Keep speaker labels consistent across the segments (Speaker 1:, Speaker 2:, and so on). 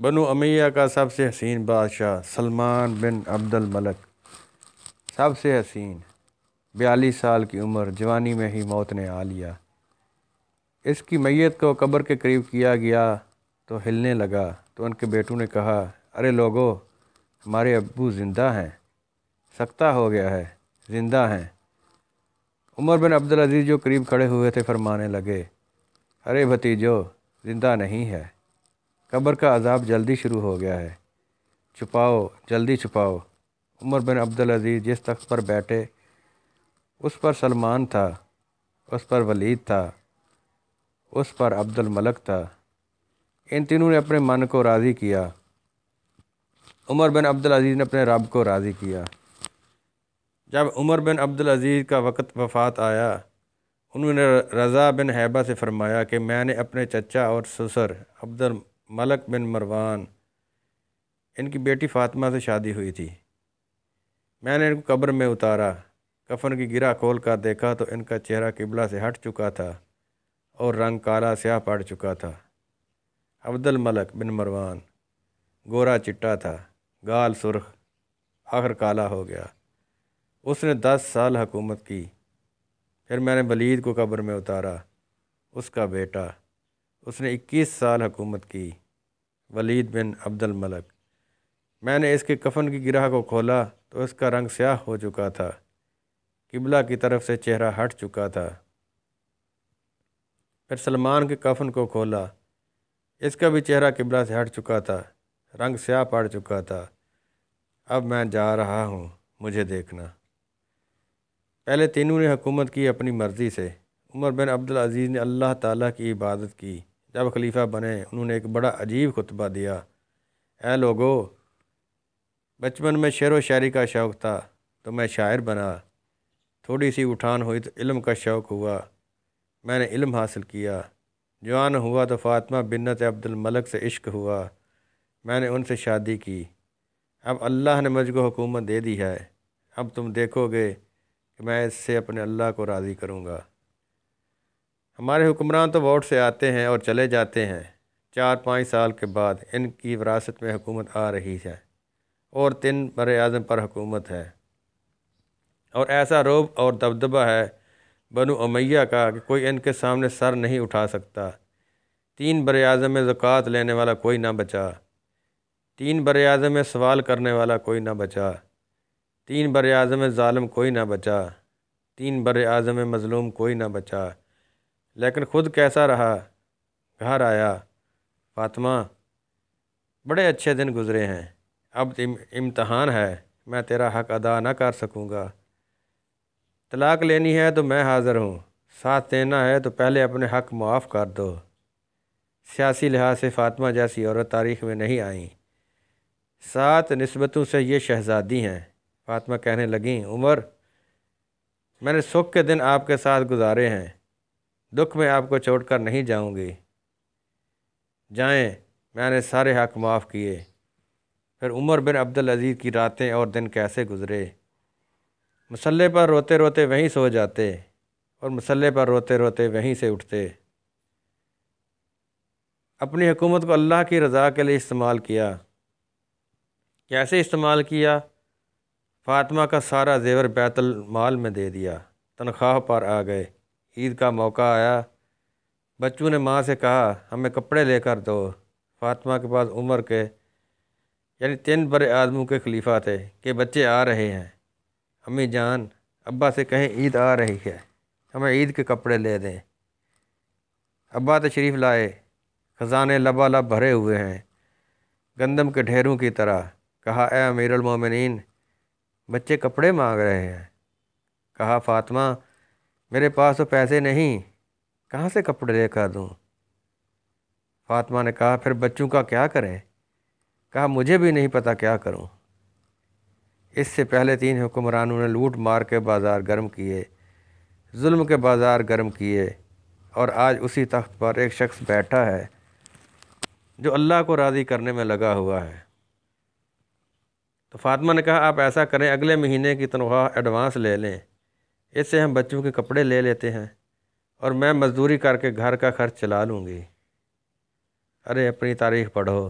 Speaker 1: بنو امیہ کا سب سے حسین بادشاہ سلمان بن عبد الملک، سب سے حسین، 42 سال کی عمر، جوانی میں ہی موت نے آ لیا۔ اس کی میت کو قبر کے قریب کیا گیا تو ہلنے لگا تو ان کے بیٹوں نے کہا، ارے لوگو، ہمارے ابو زندہ ہیں، سکتہ ہو گیا ہے، زندہ ہیں۔ عمر بن عبدالعزیز جو قریب کھڑے ہوئے تھے فرمانے لگے، ارے بھتیجو، زندہ نہیں ہے، قبر کا عذاب جلدی شروع ہو گیا ہے، چھپاؤ، جلدی چھپاؤ۔ عمر بن عبدالعزیز جس تخت پر بیٹھے اس پر سلمان تھا، اس پر ولید تھا، اس پر عبد الملک تھا۔ ان تینوں نے اپنے من کو راضی کیا۔ عمر بن عبدالعزیز نے اپنے رب کو راضی کیا۔ جب عمر بن عبدالعزیز کا وقت وفات آیا، انہوں نے رضا بن حیبہ سے فرمایا کہ میں نے اپنے چچا اور سسر عبد الملک بن مروان، ان کی بیٹی فاطمہ سے شادی ہوئی تھی، میں نے ان کو قبر میں اتارا، کفن کی گرہ کھول کر دیکھا تو ان کا چہرہ قبلہ سے ہٹ چکا تھا اور رنگ کالا سیاہ پڑ چکا تھا۔ عبد الملک بن مروان گورا چٹا تھا، گال سرخ، آخر کالا ہو گیا۔ اس نے 10 سال حکومت کی۔ پھر میں نے ولید کو قبر میں اتارا، اس کا بیٹا، اس نے 21 سال حکومت کی، ولید بن عبد الملک۔ میں نے اس کے کفن کی گرہ کو کھولا تو اس کا رنگ سیاہ ہو چکا تھا، قبلہ کی طرف سے چہرہ ہٹ چکا تھا۔ پھر سلمان کے کفن کو کھولا، اس کا بھی چہرہ قبلہ سے ہٹ چکا تھا، رنگ سیاہ پڑ چکا تھا۔ اب میں جا رہا ہوں، مجھے دیکھنا۔ پہلے تینوں نے حکومت کی اپنی مرضی سے۔ عمر بن عبدالعزیز نے اللہ تعالیٰ کی عبادت کی۔ جب خلیفہ بنے انہوں نے ایک بڑا عجیب خطبہ دیا، اے لوگو، بچپن میں شعر و شاعری کا شوق تھا تو میں شاعر بنا، تھوڑی سی اٹھان ہوئی تو علم کا شوق ہوا، میں نے علم حاصل کیا، جوان ہوا تو فاطمہ بنت عبد الملک سے عشق ہوا، میں نے ان سے شادی کی۔ اب اللہ نے مجھ کو حکومت دے دی ہے، اب تم دیکھو گے کہ میں اس سے اپنے اللہ کو راضی کروں گا۔ ہمارے حکمران تو ووٹ سے آتے ہیں اور چلے جاتے ہیں، 4-5 سال کے بعد ان کی وراثت میں حکومت آ رہی ہے اور 3 براعظم پر حکومت ہے، اور ایسا رعب اور دبدبہ ہے بنو امیہ کا کہ کوئی ان کے سامنے سر نہیں اٹھا سکتا۔ 3 براعظم میں زکوٰۃ لینے والا کوئی نہ بچا، 3 براعظم میں سوال کرنے والا کوئی نہ بچا، 3 براعظم میں ظالم کوئی نہ بچا، 3 براعظم میں مظلوم کوئی نہ بچا۔ لیکن خود کیسا رہا؟ گھر آیا، فاطمہ، بڑے اچھے دن گزرے ہیں، اب امتحان ہے، میں تیرا حق ادا نہ کر سکوں گا۔ طلاق لینی ہے تو میں حاضر ہوں، ساتھ دینا ہے تو پہلے اپنے حق معاف کر دو۔ سیاسی لحاظ سے فاطمہ جیسی عورت تاریخ میں نہیں آئیں، 7 نسبتوں سے یہ شہزادی ہیں۔ فاطمہ کہنے لگیں، عمر، میں نے سکھ کے دن آپ کے ساتھ گزارے ہیں، دکھ میں آپ کو چھوڑ کر نہیں جاؤں گی، جائیں، میں نے سارے حق معاف کیے۔ پھر عمر بن عبدالعزیز کی راتیں اور دن کیسے گزرے؟ مصلے پر روتے روتے وہیں سو جاتے اور مصلے پر روتے روتے وہیں سے اٹھتے۔ اپنی حکومت کو اللہ کی رضا کے لیے استعمال کیا۔ کیسے استعمال کیا؟ فاطمہ کا سارا زیور بیت المال میں دے دیا، تنخواہ پر آ گئے۔ عید کا موقع آیا، بچوں نے ماں سے کہا، ہمیں کپڑے لے کر دو۔ فاطمہ کے پاس عمر کے یعنی 3 براعظموں کے خلیفہ تھے کہ بچے آ رہے ہیں، امی جان، ابا سے کہیں عید آ رہی ہے، ہمیں عید کے کپڑے لے دیں۔ ابا تشریف لائے، خزانے لبالب بھرے ہوئے ہیں، گندم کے ڈھیروں کی طرح۔ کہا، اے امیر المومنین، بچے کپڑے مانگ رہے ہیں۔ کہا، فاطمہ، میرے پاس تو پیسے نہیں، کہاں سے کپڑے لے کر دوں؟ فاطمہ نے کہا، پھر بچوں کا کیا کریں؟ کہا، مجھے بھی نہیں پتہ کیا کروں۔ اس سے پہلے 3 حکمرانوں نے لوٹ مار کے بازار گرم کیے، ظلم کے بازار گرم کیے، اور آج اسی تخت پر ایک شخص بیٹھا ہے جو اللہ کو راضی کرنے میں لگا ہوا ہے۔ تو فاطمہ نے کہا، آپ ایسا کریں، اگلے مہینے کی تنخواہ ایڈوانس لے لیں، اس سے ہم بچوں کے کپڑے لے لیتے ہیں اور میں مزدوری کر کے گھر کا خرچ چلا لوں گی۔ ارے اپنی تاریخ پڑھو،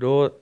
Speaker 1: 2